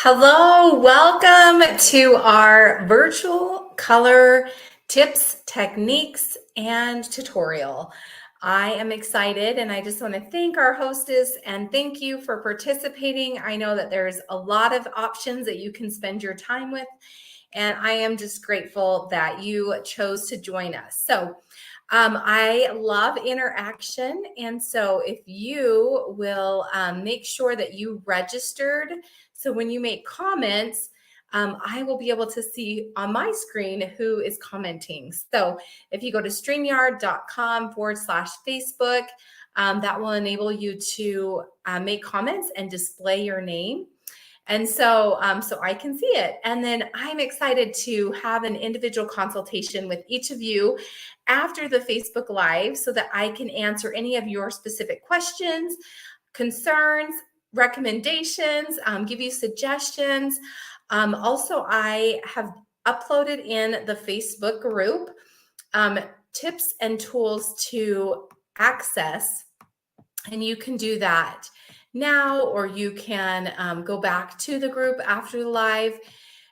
Hello, welcome to our virtual color tips, techniques, and tutorial. I am excited and I just want to thank our hostess and thank you for participating. I know that there's a lot of options that you can spend your time with, and I am just grateful that you chose to join us. So I love interaction. And so if you will make sure that you registered, so when you make comments, I will be able to see on my screen who is commenting. So if you go to streamyard.com/Facebook, that will enable you to make comments and display your name. And so I can see it. And then I'm excited to have an individual consultation with each of you after the Facebook Live so that I can answer any of your specific questions, concerns, recommendations, give you suggestions. Also, I have uploaded in the Facebook group tips and tools to access, and you can do that now, or you can go back to the group after the live,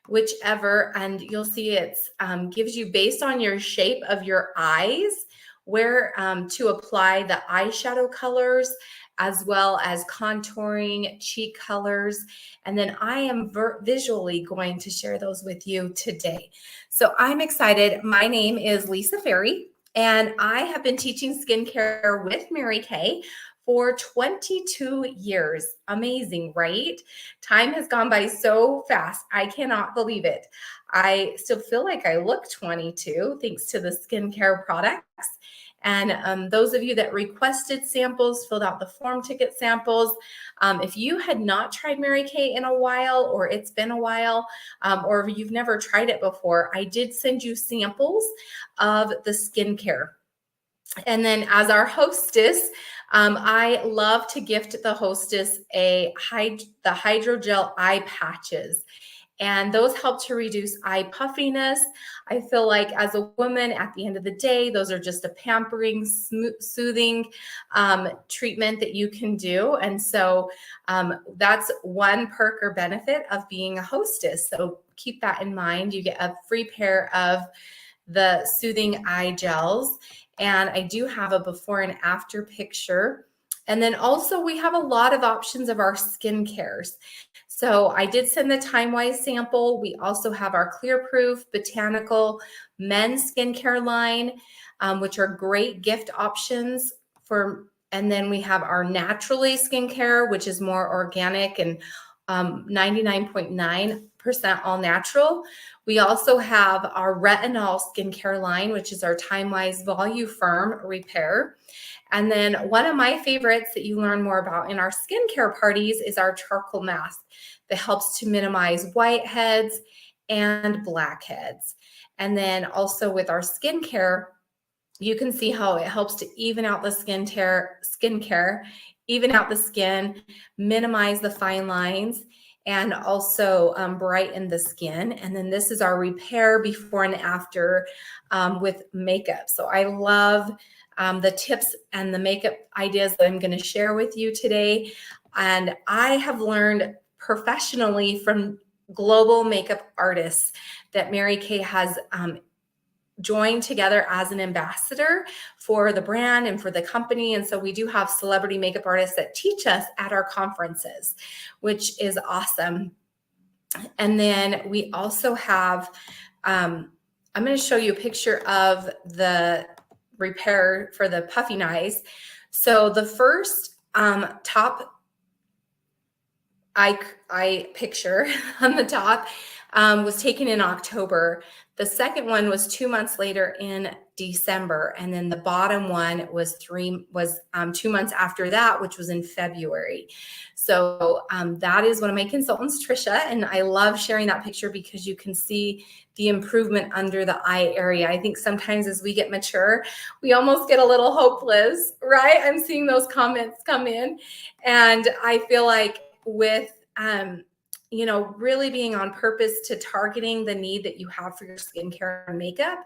whichever, and you'll see it gives you, based on your shape of your eyes, where to apply the eyeshadow colors, as well as contouring, cheek colors. And then I am visually going to share those with you today. So I'm excited. My name is Lisa Ferry, and I have been teaching skincare with Mary Kay for 22 years. Amazing, right? Time has gone by so fast. I cannot believe it. I still feel like I look 22 thanks to the skincare products. And those of you that requested samples, filled out the form to get samples. If you had not tried Mary Kay in a while, or it's been a while, or if you've never tried it before, I did send you samples of the skincare. And then as our hostess, I love to gift the hostess the hydrogel eye patches. And those help to reduce eye puffiness. I feel like as a woman, at the end of the day, those are just a pampering, soothing treatment that you can do. And so that's one perk or benefit of being a hostess. So keep that in mind. You get a free pair of the soothing eye gels. And I do have a before and after picture. And then also we have a lot of options of our skincares. So I did send the Time-Wise sample. We also have our Clear Proof Botanical men's skincare line, which are great gift options for. And then we have our Naturally skincare, which is more organic and 99.9% all natural. We also have our Retinol skincare line, which is our Time-Wise Voluform Repair. And then one of my favorites that you learn more about in our skincare parties is our charcoal mask that helps to minimize whiteheads and blackheads. And then also with our skincare, you can see how it helps to even out the skincare, even out the skin, minimize the fine lines, and also brighten the skin. And then this is our repair before and after with makeup. So I love the tips and the makeup ideas that I'm going to share with you today. And I have learned professionally from global makeup artists that Mary Kay has joined together as an ambassador for the brand and for the company. And so we do have celebrity makeup artists that teach us at our conferences, which is awesome. And then we also have, I'm going to show you a picture of the repair for the puffy eyes. So the first top eye picture on the top was taken in October. The second one was 2 months later in December, and then the bottom one was 2 months after that, which was in February. So that is one of my consultants, Trisha, and I love sharing that picture because you can see the improvement under the eye area. I think sometimes as we get mature, we almost get a little hopeless, right? I'm seeing those comments come in, and I feel like with you know, really being on purpose to targeting the need that you have for your skincare and makeup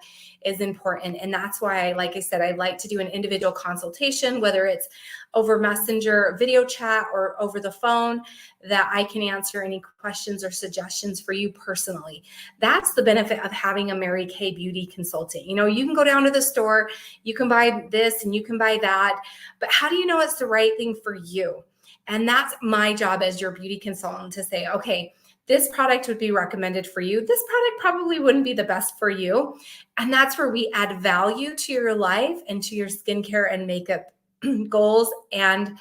is important. And that's why, like I said, I like to do an individual consultation, whether it's over Messenger, video chat, or over the phone, that I can answer any questions or suggestions for you personally. That's the benefit of having a Mary Kay beauty consultant. You know, you can go down to the store, you can buy this and you can buy that, but how do you know it's the right thing for you? And that's my job as your beauty consultant, to say, okay, this product would be recommended for you. This product probably wouldn't be the best for you. And that's where we add value to your life and to your skincare and makeup goals, and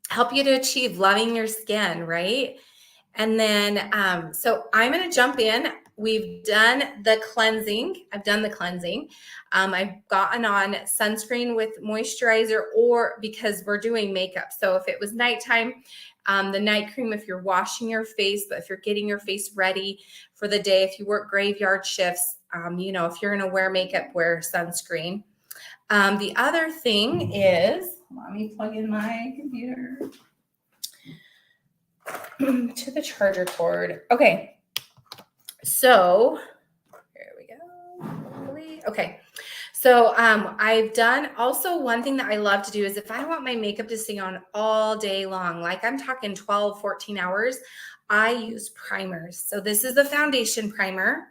help you to achieve loving your skin, right? And then, so I'm going to jump in. We've done the cleansing. I've done the cleansing. I've gotten on sunscreen with moisturizer, or because we're doing makeup. So if it was nighttime, the night cream, if you're washing your face, but if you're getting your face ready for the day, if you work graveyard shifts, you know, if you're going to wear makeup, wear sunscreen. The other thing is, let me plug in my computer to the charger cord. Okay. So here we go. Okay. So I've done, also one thing that I love to do is, if I want my makeup to stay on all day long, like I'm talking 12, 14 hours, I use primers. So this is the foundation primer.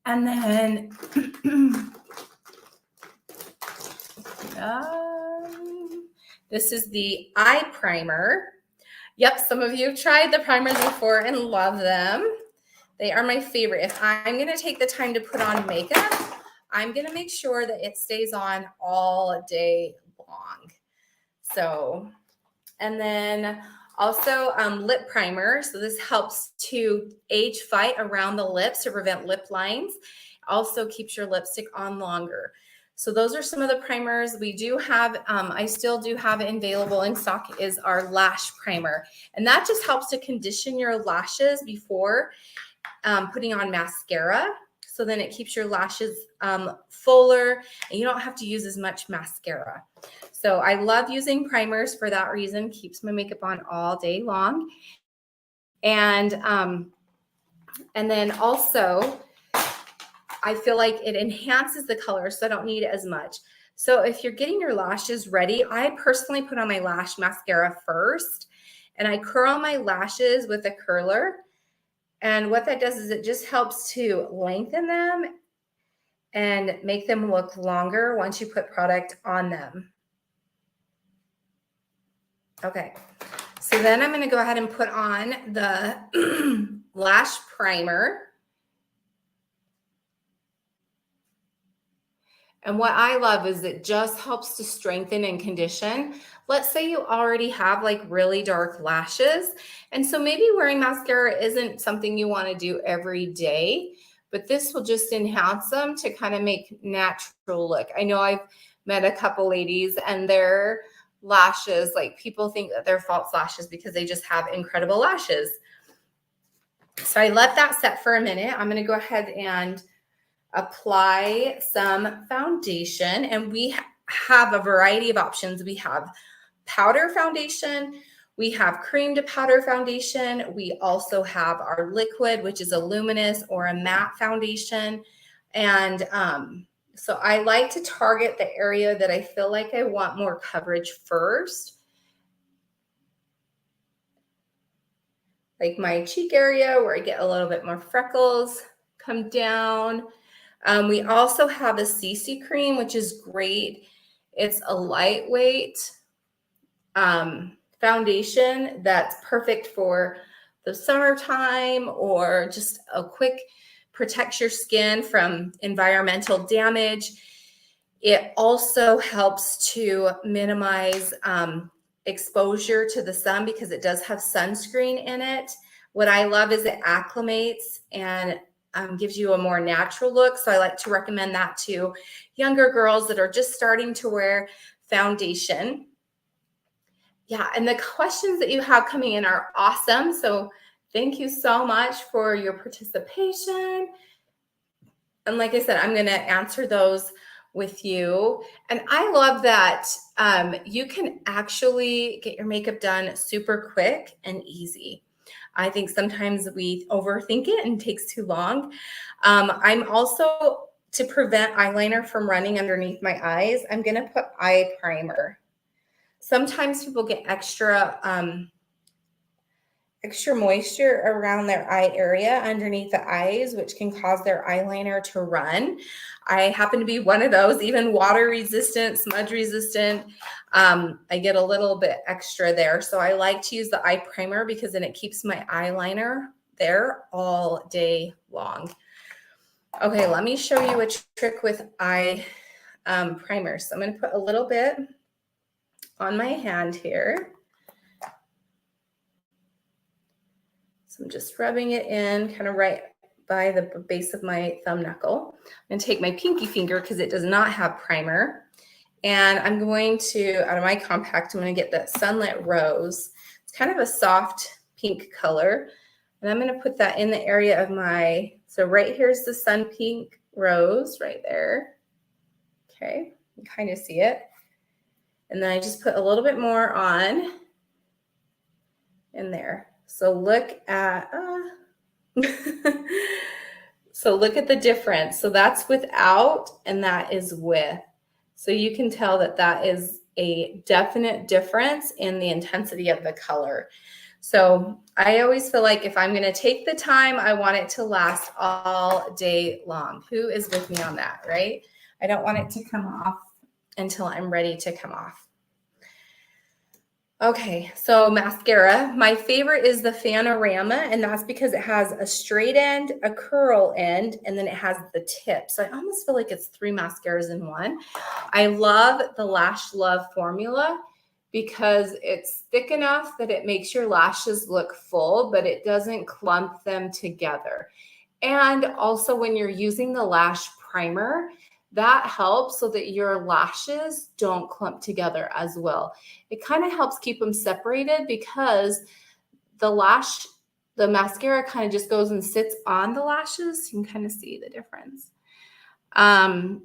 And then this is the eye primer. Yep, some of you have tried the primers before and love them. They are my favorite. If I'm going to take the time to put on makeup, I'm going to make sure that it stays on all day long. So, and then also lip primer. So this helps to age fight around the lips to prevent lip lines. Also keeps your lipstick on longer. So those are some of the primers we do have. I still do have it available in stock, is our lash primer. And that just helps to condition your lashes before putting on mascara. So then it keeps your lashes fuller, and you don't have to use as much mascara. So I love using primers for that reason. Keeps my makeup on all day long. And then also, I feel like it enhances the color, so I don't need as much. So if you're getting your lashes ready, I personally put on my lash mascara first, and I curl my lashes with a curler. And what that does is it just helps to lengthen them and make them look longer once you put product on them. Okay, so then I'm going to go ahead and put on the lash primer. And what I love is it just helps to strengthen and condition. Let's say you already have like really dark lashes, and so maybe wearing mascara isn't something you want to do every day, but this will just enhance them to kind of make natural look. I know I've met a couple ladies, and their lashes, like, people think that they're false lashes because they just have incredible lashes. So I let that set for a minute. I'm going to go ahead and apply some foundation, and we have a variety of options. We have powder foundation, we have cream to powder foundation, we also have our liquid, which is a luminous or a matte foundation. And so I like to target the area that I feel like I want more coverage first, like my cheek area where I get a little bit more freckles, come down. We also have a CC cream, which is great. It's a lightweight foundation that's perfect for the summertime, or just a quick protects your skin from environmental damage. It also helps to minimize exposure to the sun because it does have sunscreen in it. What I love is it acclimates and gives you a more natural look. So I like to recommend that to younger girls that are just starting to wear foundation. Yeah, and the questions that you have coming in are awesome. So thank you so much for your participation. And like I said, I'm going to answer those with you. And I love that you can actually get your makeup done super quick and easy. I think sometimes we overthink it and it takes too long. I'm also, to prevent eyeliner from running underneath my eyes, I'm going to put eye primer. Sometimes people get extra moisture around their eye area underneath the eyes, which can cause their eyeliner to run. I happen to be one of those, even water resistant, smudge resistant. I get a little bit extra there. So I like to use the eye primer because then it keeps my eyeliner there all day long. Okay, let me show you a trick with eye primer. So I'm going to put a little bit on my hand here. So I'm just rubbing it in kind of right by the base of my thumb knuckle. I'm going to take my pinky finger because it does not have primer. And I'm going to, out of my compact, I'm going to get that Sunlit Rose. It's kind of a soft pink color. And I'm going to put that in the area of my, so right here's the Sun Pink Rose right there. Okay, you can kind of see it. And then I just put a little bit more on in there. So look at, so look at the difference. So that's without and that is with. So you can tell that that is a definite difference in the intensity of the color. So I always feel like if I'm going to take the time, I want it to last all day long. Who is with me on that, right? I don't want it to come off until I'm ready to come off. Okay, so mascara. My favorite is the Panorama, and that's because it has a straight end, a curl end, and then it has the tip. So I almost feel like it's 3 mascaras in one. I love the Lash Love formula because it's thick enough that it makes your lashes look full, but it doesn't clump them together. And also when you're using the lash primer, that helps so that your lashes don't clump together as well. It kind of helps keep them separated because the mascara kind of just goes and sits on the lashes. You can kind of see the difference. And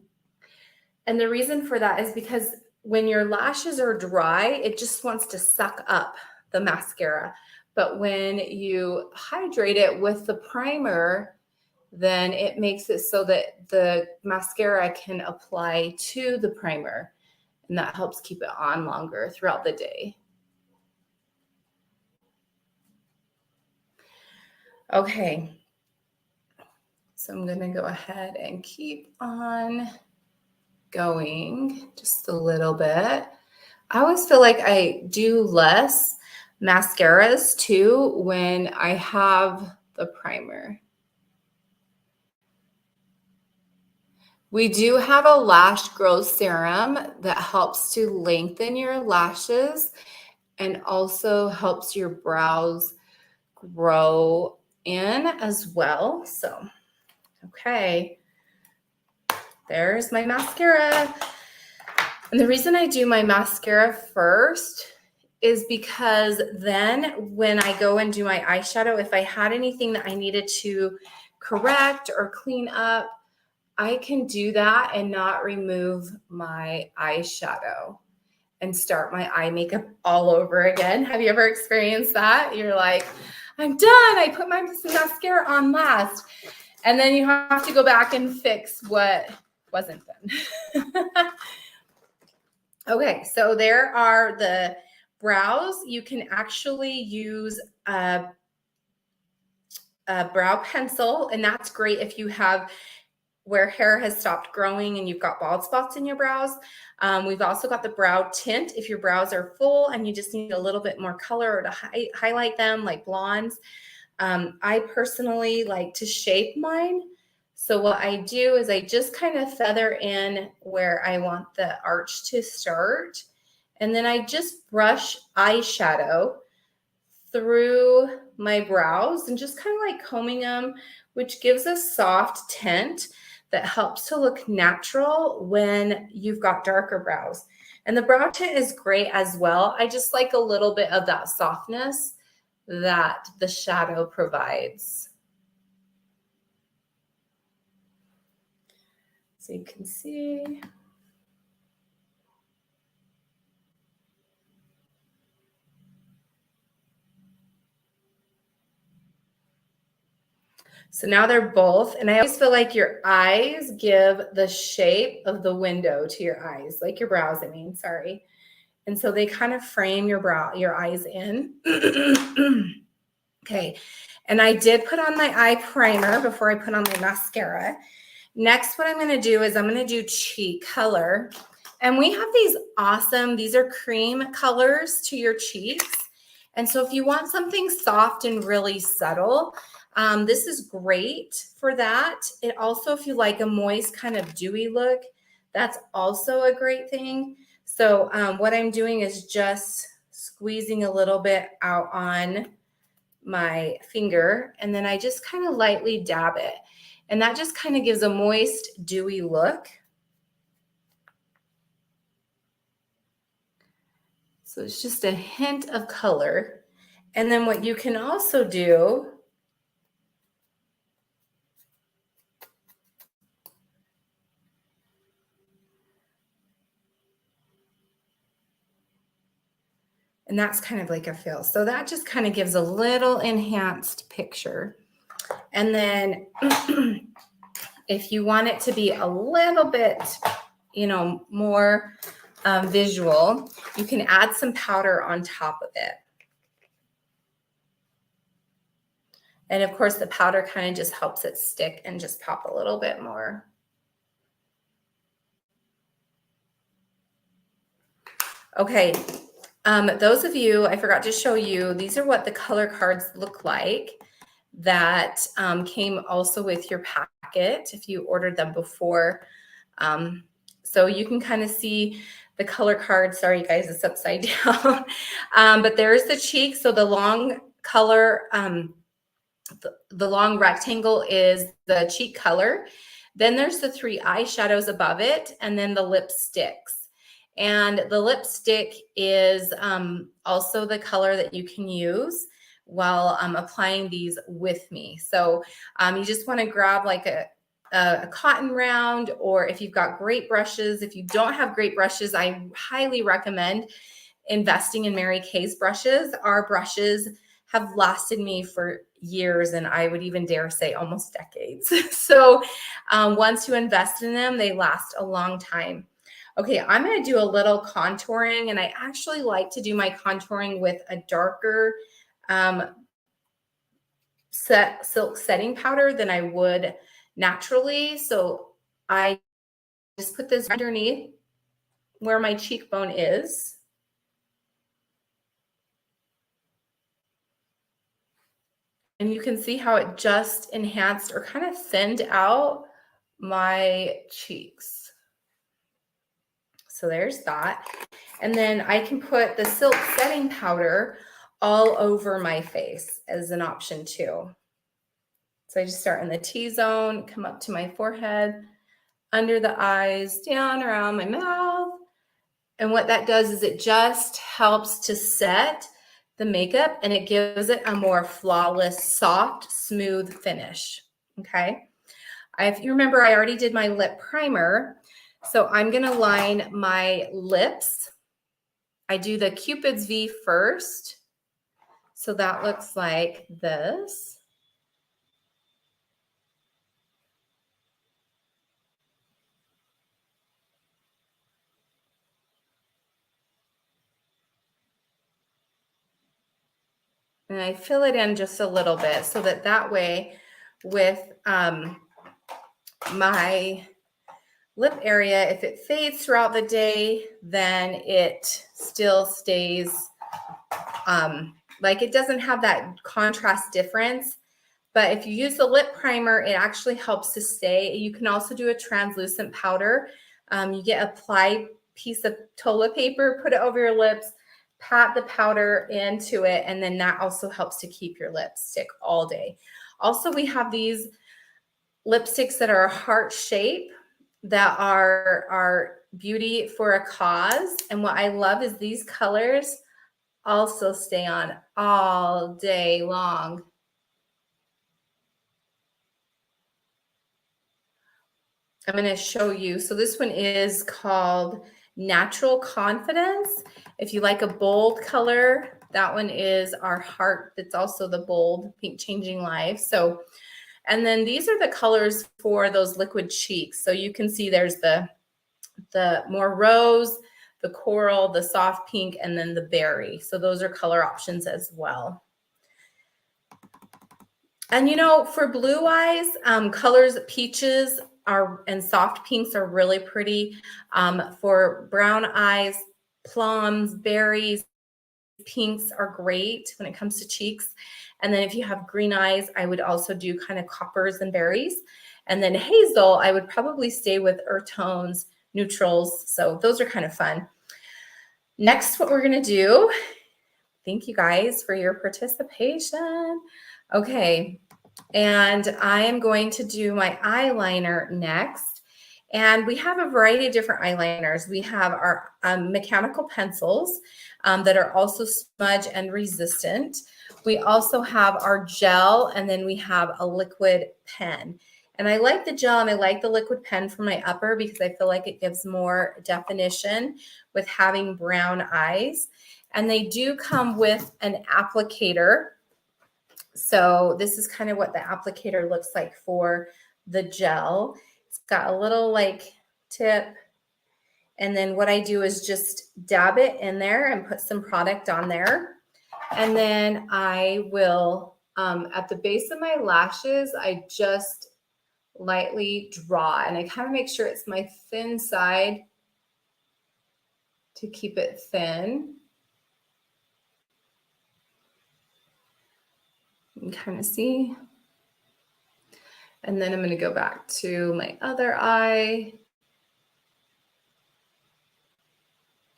the reason for that is because when your lashes are dry, it just wants to suck up the mascara. But when you hydrate it with the primer, then it makes it so that the mascara can apply to the primer, and that helps keep it on longer throughout the day. Okay, so I'm gonna go ahead and keep on going just a little bit. I always feel like I do less mascaras too when I have the primer. We do have a lash growth serum that helps to lengthen your lashes and also helps your brows grow in as well. So, okay, there's my mascara. And the reason I do my mascara first is because then when I go and do my eyeshadow, if I had anything that I needed to correct or clean up, I can do that and not remove my eyeshadow and start my eye makeup all over again. Have you ever experienced that? You're like, I'm done. I put my mascara on last. And then you have to go back and fix what wasn't done. Okay, so there are the brows. You can actually use a brow pencil, and that's great if you have where hair has stopped growing and you've got bald spots in your brows. We've also got the brow tint if your brows are full and you just need a little bit more color to highlight them, like blondes. I personally like to shape mine. So what I do is I just kind of feather in where I want the arch to start. And then I just brush eyeshadow through my brows and just kind of like combing them, which gives a soft tint that helps to look natural when you've got darker brows. And the brow tint is great as well. I just like a little bit of that softness that the shadow provides. So you can see. So now they're both, and I always feel like your eyes give the shape of the window to your eyes, like your brows, I mean, sorry. And so they kind of frame your eyes in. Okay. And I did put on my eye primer before I put on my mascara. Next, what I'm going to do is I'm going to do cheek color. And we have these awesome, these are cream colors to your cheeks. And so if you want something soft and really subtle, this is great for that. It also, if you like a moist kind of dewy look, that's also a great thing. So what I'm doing is just squeezing a little bit out on my finger, and then I just kind of lightly dab it. And that just kind of gives a moist, dewy look. So it's just a hint of color. And then what you can also do and that's kind of like a fill. So that just kind of gives a little enhanced picture. And then if you want it to be a little bit, more visual, you can add some powder on top of it. And of course, the powder kind of just helps it stick and just pop a little bit more. Okay, those of you, I forgot to show you, these are what the color cards look like that came also with your packet if you ordered them before. So you can kind of see the color card. Sorry, guys, it's upside down. But there's the cheek. So the long color, the long rectangle is the cheek color. Then there's the 3 eyeshadows above it, and then the lipsticks. And the lipstick is also the color that you can use while applying these with me. So you just want to grab like a cotton round, or if you've got great brushes. If you don't have great brushes, I highly recommend investing in Mary Kay's brushes. Our brushes have lasted me for years, and I would even dare say almost decades. So once you invest in them, they last a long time. Okay, I'm going to do a little contouring, and I actually like to do my contouring with a darker silk setting powder than I would naturally. So I just put this underneath where my cheekbone is. And you can see how it just enhanced or kind of thinned out my cheeks. So there's that. And then I can put the silk setting powder all over my face as an option too. So I just start in the T-zone, come up to my forehead, under the eyes, down around my mouth. And what that does is it just helps to set the makeup, and it gives it a more flawless, soft, smooth finish. Okay. If you remember, I already did my lip primer. So I'm going to line my lips. I do the Cupid's V first. So that looks like this. And I fill it in just a little bit so that way with my lip area, if it fades throughout the day, then it still stays like it doesn't have that contrast difference. But if you use the lip primer, it actually helps to stay. You can also do a translucent powder. You get a ply piece of toilet paper, put it over your lips, pat the powder into it, and then that also helps to keep your lipstick all day. Also, we have these lipsticks that are a heart shape that are beauty for a cause. And what I love is these colors also stay on all day long. I'm going to show you. So this one is called Natural Confidence. If you like a bold color, that one is our heart. That's also the bold Pink Changing Lives. So And then these are the colors for those liquid cheeks. So you can see there's the more rose, the coral, the soft pink, and then the berry. So those are color options as well. And you know, for blue eyes, colors peaches and soft pinks are really pretty. For brown eyes, plums, berries, pinks are great when it comes to cheeks. And then if you have green eyes, I would also do kind of coppers and berries. And then hazel, I would probably stay with earth tones, neutrals. So those are kind of fun. Next, what we're going to do, thank you guys for your participation. Okay, and I am going to do my eyeliner next. And we have a variety of different eyeliners. We have our mechanical pencils that are also smudge and resistant. We also have our gel, and then we have a liquid pen. And I like the gel and I like the liquid pen for my upper because I feel like it gives more definition with having brown eyes. And they do come with an applicator. So this is kind of what the applicator looks like for the gel. It's got a little like tip. And then what I do is just dab it in there and put some product on there. And then I will, at the base of my lashes, I just lightly draw. And I kind of make sure it's my thin side to keep it thin. You can kind of see. And then I'm going to go back to my other eye.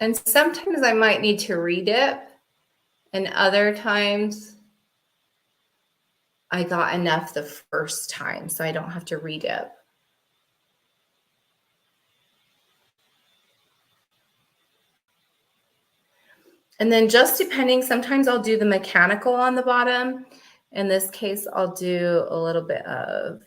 And sometimes I might need to redip, and other times I got enough the first time, so I don't have to redip. And then just depending, sometimes I'll do the mechanical on the bottom. In this case, I'll do a little bit of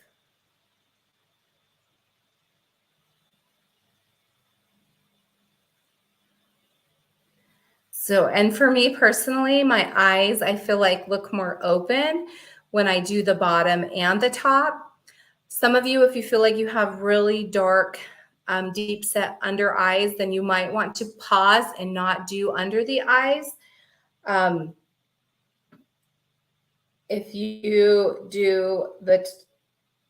and for me personally, my eyes, I feel like look more open when I do the bottom and the top. Some of you, if you feel like you have really dark, deep set under eyes, then you might want to pause and not do under the eyes. If you do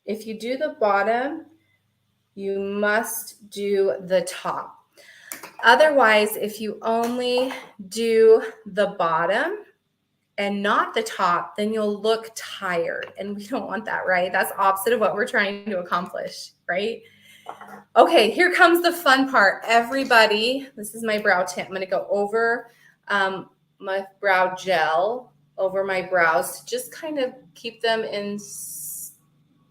the bottom, you must do the top. Otherwise, if you only do the bottom and not the top, then you'll look tired. And we don't want that, right? That's opposite of what we're trying to accomplish, right? Okay, here comes the fun part. Everybody, this is my brow tint. I'm going to go over my brow gel over my brows to just kind of keep them in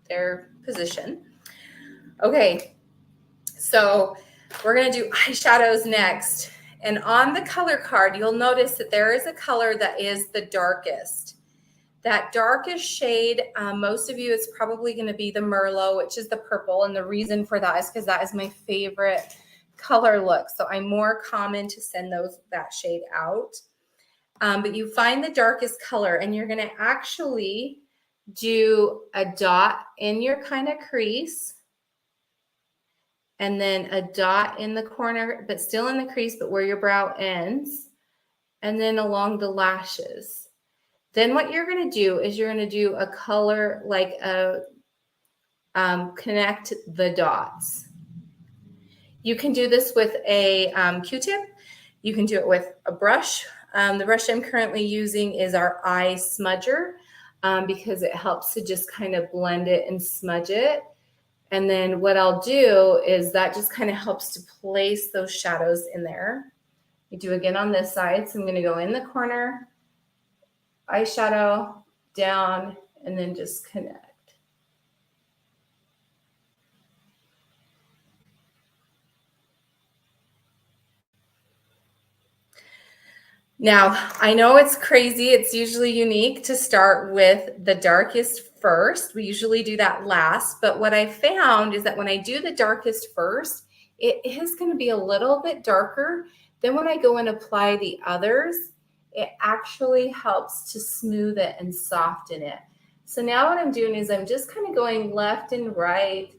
their position. Okay, so we're going to do eyeshadows next. And on the color card, you'll notice that there is a color that is the darkest. That darkest shade, most of you, it's probably going to be the Merlot, which is the purple. And the reason for that is because that is my favorite color look. So I'm more common to send that shade out. But you find the darkest color and you're going to actually do a dot in your kind of crease. And then a dot in the corner, but still in the crease, but where your brow ends. And then along the lashes. Then what you're going to do is you're going to do a color like a connect the dots. You can do this with a Q-tip. You can do it with a brush. The brush I'm currently using is our eye smudger because it helps to just kind of blend it and smudge it. And then what I'll do is that just kind of helps to place those shadows in there. You do again on this side. So I'm going to go in the corner, eyeshadow, down, and then just connect. Now, I know it's crazy. It's usually unique to start with the darkest first. We usually do that last. But what I found is that when I do the darkest first, it is going to be a little bit darker. Then when I go and apply the others, it actually helps to smooth it and soften it. So now what I'm doing is I'm just kind of going left and right,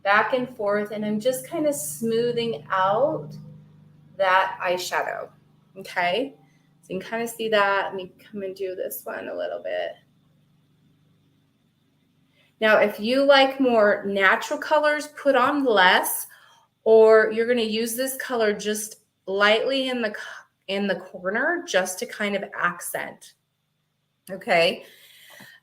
back and forth, and I'm just kind of smoothing out that eyeshadow, okay? So you can kind of see that. Let me come and do this one a little bit. Now, if you like more natural colors, put on less, or you're going to use this color just lightly in the corner just to kind of accent, okay?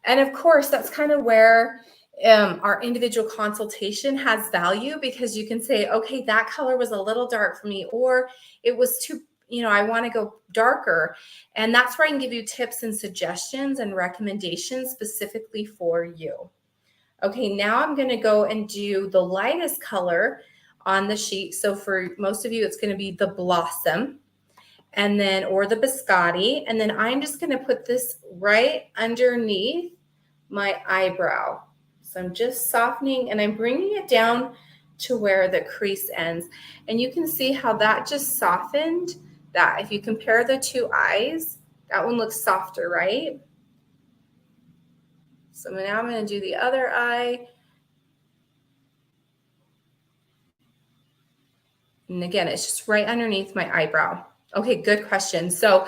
And of course, that's kind of where our individual consultation has value, because you can say, okay, that color was a little dark for me, or it was too, I want to go darker. And that's where I can give you tips and suggestions and recommendations specifically for you. Okay, now I'm going to go and do the lightest color on the sheet. So for most of you, it's going to be the Blossom, and then, or the Biscotti. And then I'm just going to put this right underneath my eyebrow. So I'm just softening and I'm bringing it down to where the crease ends. And you can see how that just softened that. If you compare the two eyes, that one looks softer, right? So now I'm going to do the other eye. And again, it's just right underneath my eyebrow. Okay, good question. So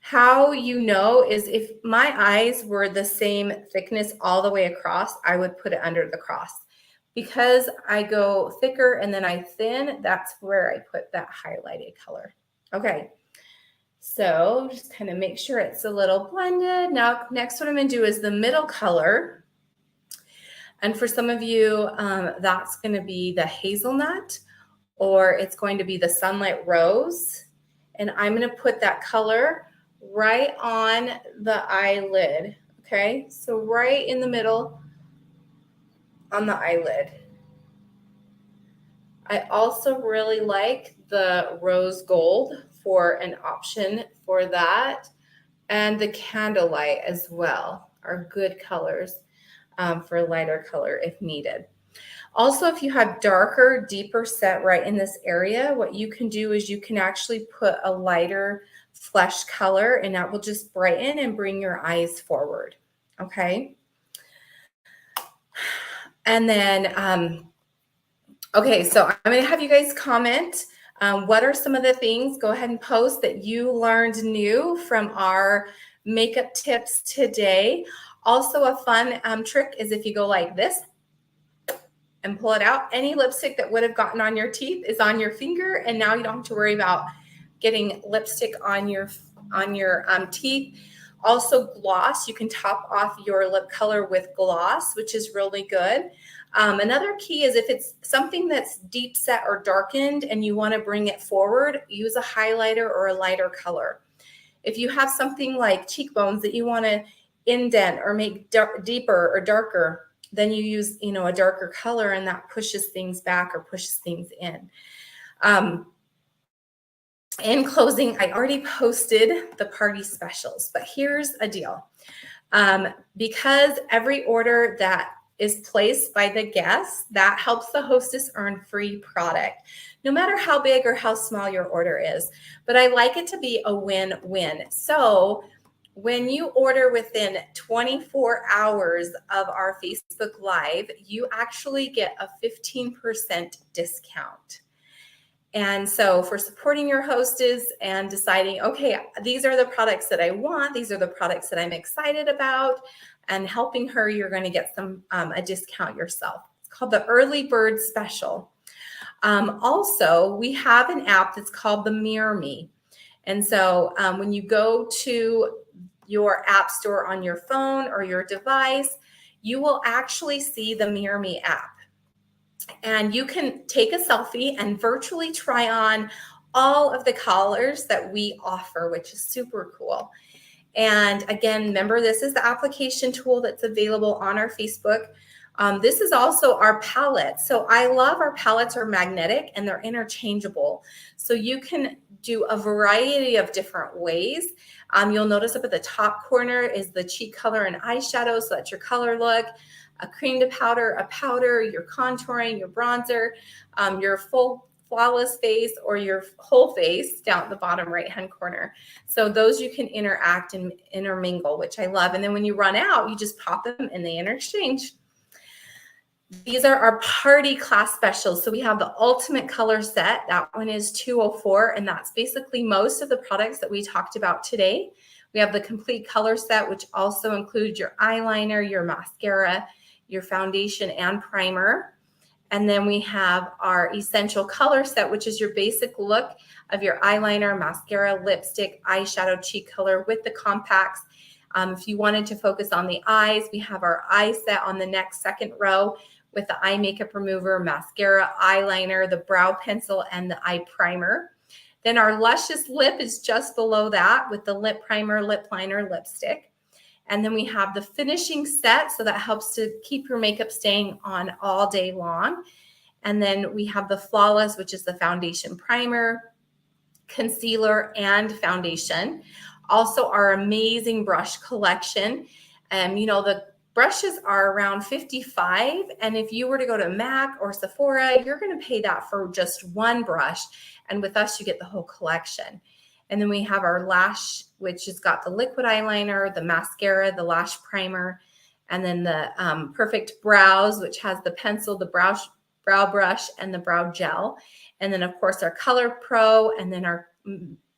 how you know is if my eyes were the same thickness all the way across, I would put it under the cross. Because I go thicker and then I thin, that's where I put that highlighted color. Okay, so just kind of make sure it's a little blended. Now, next what I'm going to do is the middle color. And for some of you, that's going to be the hazelnut, or it's going to be the sunlight rose. And I'm going to put that color right on the eyelid. Okay, so right in the middle on the eyelid. I also really like the rose gold for an option for that, and the candlelight as well are good colors for a lighter color if needed. Also, if you have darker, deeper set right in this area, what you can do is you can actually put a lighter flesh color, and that will just brighten and bring your eyes forward, okay? And then, okay, so I'm going to have you guys comment. What are some of the things, go ahead and post, that you learned new from our makeup tips today. Also, a fun trick is if you go like this and pull it out, any lipstick that would have gotten on your teeth is on your finger, and now you don't have to worry about getting lipstick on your teeth. Also, gloss, you can top off your lip color with gloss, which is really good. Another key is if it's something that's deep set or darkened and you want to bring it forward, use a highlighter or a lighter color. If you have something like cheekbones that you want to indent or make deeper or darker, then you use, a darker color, and that pushes things back or pushes things in. In closing, I already posted the party specials, but here's a deal. Because every order that is placed by the guests, that helps the hostess earn free product, no matter how big or how small your order is. But I like it to be a win-win. So when you order within 24 hours of our Facebook Live, you actually get a 15% discount. And so for supporting your hostess and deciding, okay, these are the products that I want, these are the products that I'm excited about, and helping her, you're going to get a discount yourself. It's called the Early Bird Special. Also, we have an app that's called the Mirror Me. And so when you go to your app store on your phone or your device, you will actually see the Mirror Me app. And you can take a selfie and virtually try on all of the colors that we offer, which is super cool. And again, remember, this is the application tool that's available on our Facebook. This is also our palette. So I love our palettes are magnetic and they're interchangeable. So you can do a variety of different ways. You'll notice up at the top corner is the cheek color and eyeshadow. So that's your color look. A cream to powder, a powder, your contouring, your bronzer, your full flawless face or your whole face down at the bottom right-hand corner. So those you can interact and intermingle, which I love. And then when you run out, you just pop them and they interchange. These are our party class specials. So we have the ultimate color set. That one is $204, and that's basically most of the products that we talked about today. We have the complete color set, which also includes your eyeliner, your mascara, your foundation and primer. And then we have our essential color set, which is your basic look of your eyeliner, mascara, lipstick, eyeshadow, cheek color with the compacts. If you wanted to focus on the eyes, we have our eye set on the next second row with the eye makeup remover, mascara, eyeliner, the brow pencil, and the eye primer. Then our luscious lip is just below that with the lip primer, lip liner, lipstick. And then we have the finishing set, so that helps to keep your makeup staying on all day long. And then we have the flawless, which is the foundation primer, concealer, and foundation. Also our amazing brush collection. The brushes are around $55, and if you were to go to MAC or Sephora, you're going to pay that for just one brush, and with us you get the whole collection. And then we have our lash, which has got the liquid eyeliner, the mascara, the lash primer, and then the perfect brows, which has the pencil, the brow brush, and the brow gel. And then of course our Color Pro, and then our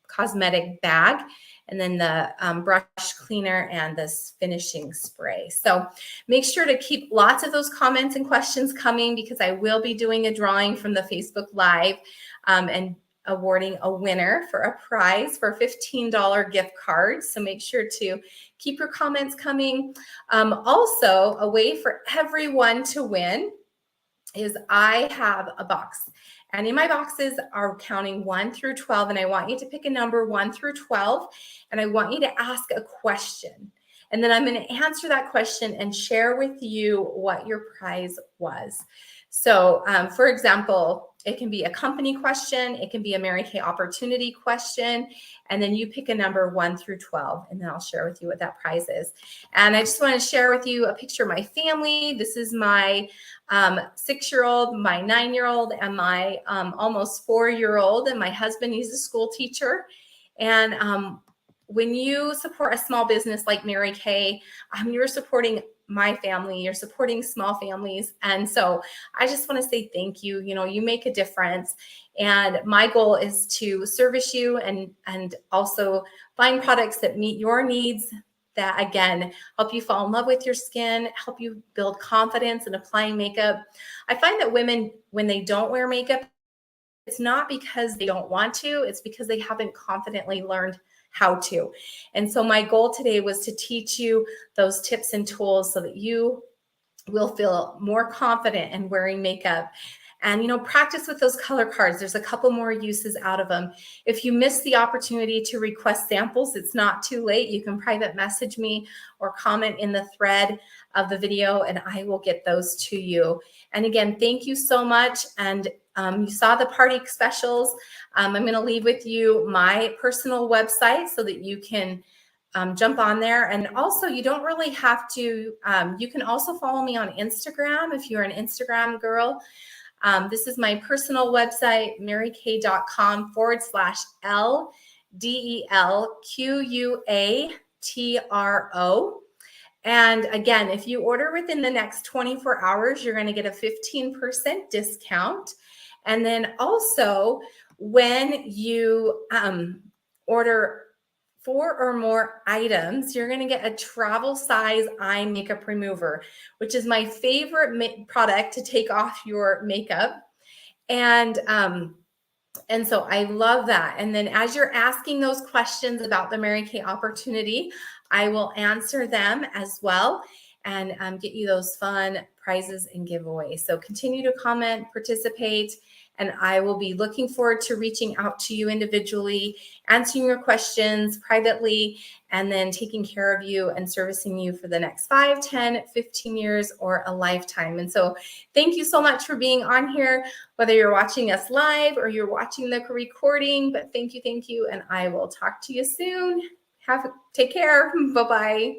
cosmetic bag, and then the brush cleaner and this finishing spray. So make sure to keep lots of those comments and questions coming, because I will be doing a drawing from the Facebook Live and awarding a winner for a prize for a $15 gift card. So make sure to keep your comments coming. Also, a way for everyone to win is I have a box. And in my boxes are counting 1 through 12. And I want you to pick a number 1 through 12. And I want you to ask a question. And then I'm going to answer that question and share with you what your prize was. So for example, it can be a company question. It can be a Mary Kay opportunity question. And then you pick a number 1 through 12. And then I'll share with you what that prize is. And I just want to share with you a picture of my family. This is my 6-year-old, my 9-year-old, and my almost 4-year-old. And my husband, he's a school teacher. And when you support a small business like Mary Kay, you're supporting my family, you're supporting small families. And so I just want to say thank you. You make a difference. And my goal is to service you and also find products that meet your needs, that again, help you fall in love with your skin, help you build confidence in applying makeup. I find that women, when they don't wear makeup, it's not because they don't want to, it's because they haven't confidently learned how to. And so my goal today was to teach you those tips and tools so that you will feel more confident in wearing makeup. And, practice with those color cards. There's a couple more uses out of them. If you miss the opportunity to request samples, it's not too late. You can private message me or comment in the thread of the video, and I will get those to you. And again, thank you so much. And you saw the party specials. I'm going to leave with you my personal website so that you can jump on there. And also, you don't really have to, you can also follow me on Instagram if you're an Instagram girl. This is my personal website, marykay.com/LDELQUATRO. And again, if you order within the next 24 hours, you're going to get a 15% discount. And then also, when you order 4 or more items, you're going to get a travel size eye makeup remover, which is my favorite product to take off your makeup. And so I love that. And then as you're asking those questions about the Mary Kay opportunity, I will answer them as well and get you those fun prizes and giveaways. So continue to comment, participate, and I will be looking forward to reaching out to you individually, answering your questions privately, and then taking care of you and servicing you for the next 5, 10, 15 years or a lifetime. And so thank you so much for being on here, whether you're watching us live or you're watching the recording, but thank you, and I will talk to you soon. Take care. Bye-bye.